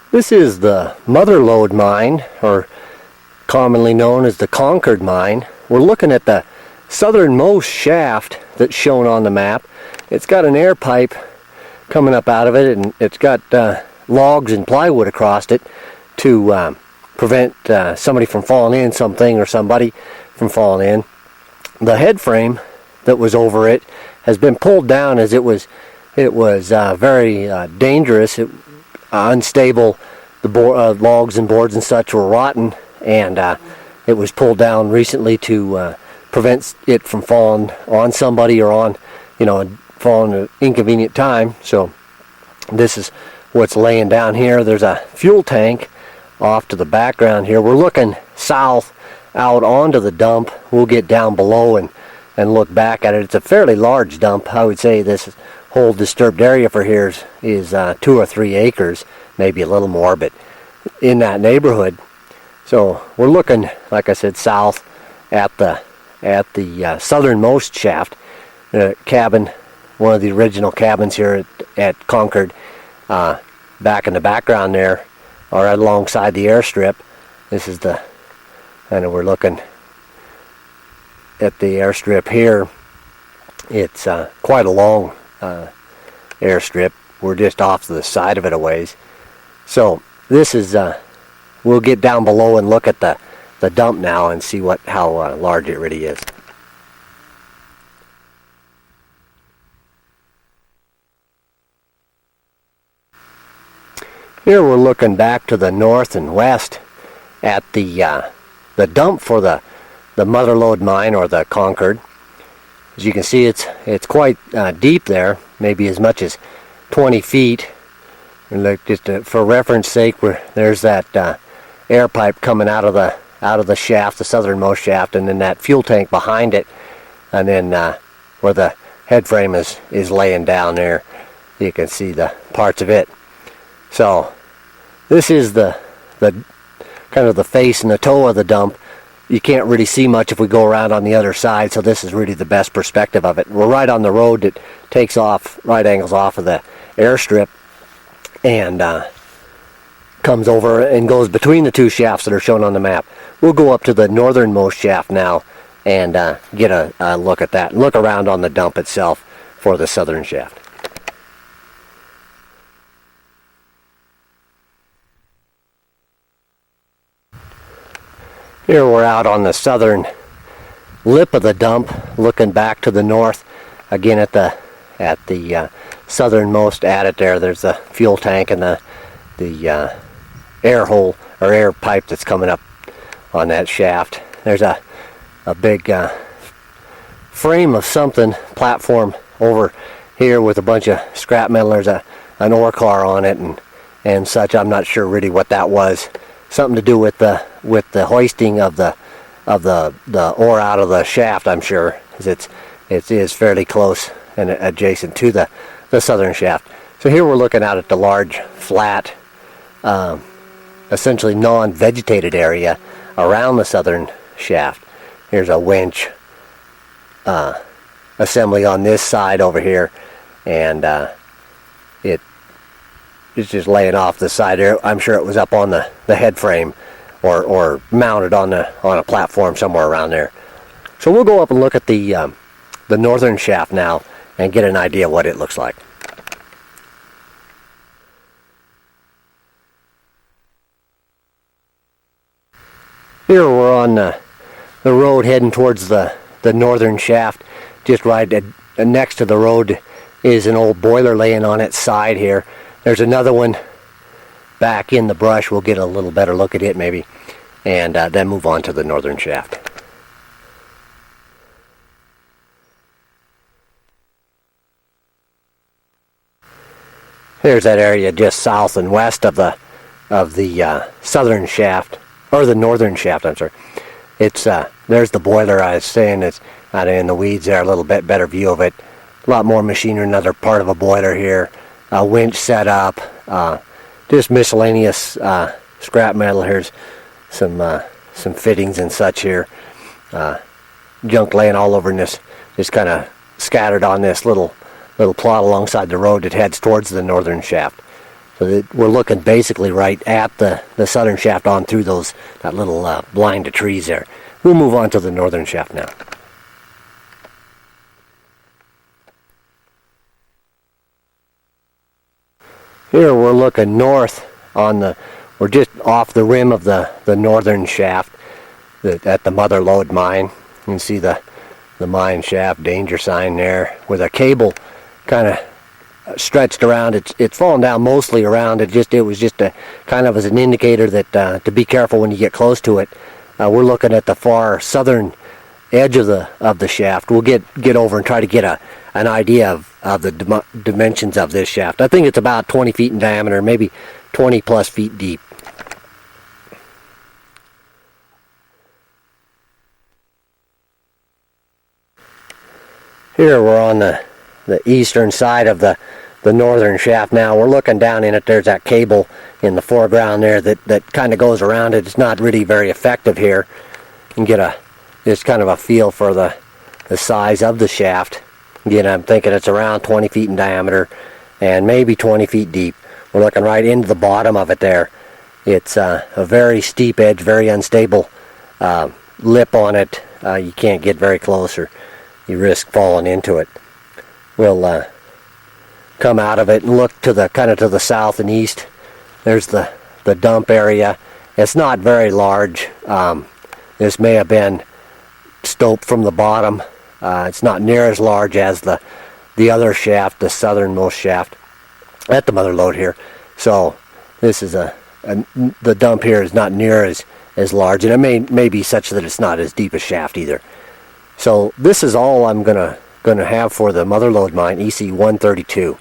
This is the Mother Lode mine, or commonly known as the Concord mine. We're looking at the southernmost shaft that's shown on the map. It's got an air pipe coming up out of it, and it's got logs and plywood across it to prevent somebody from falling in, something or somebody from falling in. The head frame that was over it has been pulled down as it was very dangerous. Unstable. The logs and boards and such were rotten, and it was pulled down recently to prevent it from falling on somebody or on, falling at an inconvenient time. So this is what's laying down here. There's a fuel tank off to the background here. We're looking south out onto the dump. We'll get down below and look back at it. It's a fairly large dump. I would say this whole disturbed area for here is 2 or 3 acres, maybe a little more, but in that neighborhood. So we're looking, like I said, south at the southernmost shaft. Cabin, one of the original cabins here at Concord, back in the background there, or right alongside the airstrip. This is we're looking at the airstrip here. It's quite a long airstrip. We're just off to the side of it a ways. So this is, we'll get down below and look at the dump now and see how large it really is. Here we're looking back to the north and west at the dump for the Mother Lode mine, or the Concord. As you can see, it's quite deep there, maybe as much as 20 feet. And look, just for reference sake, there's that air pipe coming out of the shaft, the southernmost shaft, and then that fuel tank behind it, and then where the head frame is laying down there, you can see the parts of it. So this is the kind of the face and the toe of the dump. You can't really see much if we go around on the other side, so this is really the best perspective of it. We're right on the road that takes off, right angles off of the airstrip, and comes over and goes between the 2 shafts that are shown on the map. We'll go up to the northernmost shaft now and get a look at that, and look around on the dump itself for the southern shaft. Here we're out on the southern lip of the dump, looking back to the north. Again, at the southernmost adit there, there's the fuel tank and the air hole or air pipe that's coming up on that shaft. There's a big frame of something, platform over here with a bunch of scrap metal. There's an ore car on it and such. I'm not sure really what that was. Something to do with the hoisting of the ore out of the shaft, I'm sure, because it is fairly close and adjacent to the southern shaft. So here we're looking out at the large, flat, essentially non-vegetated area around the southern shaft. Here's a winch assembly on this side over here, and it's just laying off the side there. I'm sure it was up on the head frame or mounted on a platform somewhere around there. So we'll go up and look at the northern shaft now and get an idea what it looks like. Here we're on the road heading towards the northern shaft. Just right next to the road is an old boiler laying on its side here. There's another one back in the brush. We'll get a little better look at it maybe, and then move on to the northern shaft. Here's that area just south and west of the southern shaft, or the northern shaft, I'm sorry. It's there's the boiler I was saying. It's out in the weeds there, a little bit better view of it. A lot more machinery, another part of a boiler here. A winch set up, just miscellaneous scrap metal. Here's some fittings and such here. Junk laying all over in this, just kind of scattered on this little plot alongside the road that heads towards the northern shaft. So that we're looking basically right at the southern shaft on through that little blind of trees there. We'll move on to the northern shaft now. Here we're looking north we're just off the rim of the northern shaft at the Mother Lode mine. You can see the mine shaft danger sign there with a cable kind of stretched around. It's fallen down mostly around. It was just a kind of as an indicator that to be careful when you get close to it. We're looking at the far southern edge of the shaft. We'll get over and try to get an idea of the dimensions of this shaft. I think it's about 20 feet in diameter, maybe 20 plus feet deep. Here we're on the eastern side of the northern shaft now. We're looking down in it. There's that cable in the foreground there that kind of goes around it. It's not really very effective here. You can get just kind of a feel for the size of the shaft. Again, I'm thinking it's around 20 feet in diameter and maybe 20 feet deep. We're looking right into the bottom of it there. It's a very steep edge, very unstable lip on it. You can't get very close or you risk falling into it. We'll come out of it and look to the kind of to the south and east. There's the dump area. It's not very large. This may have been stoped from the bottom. It's not near as large as the other shaft, the southernmost shaft at the Mother Lode here. So this is the dump here is not near as large, and it may be such that it's not as deep a shaft either. So this is all I'm gonna have for the Mother Lode mine, EC0132.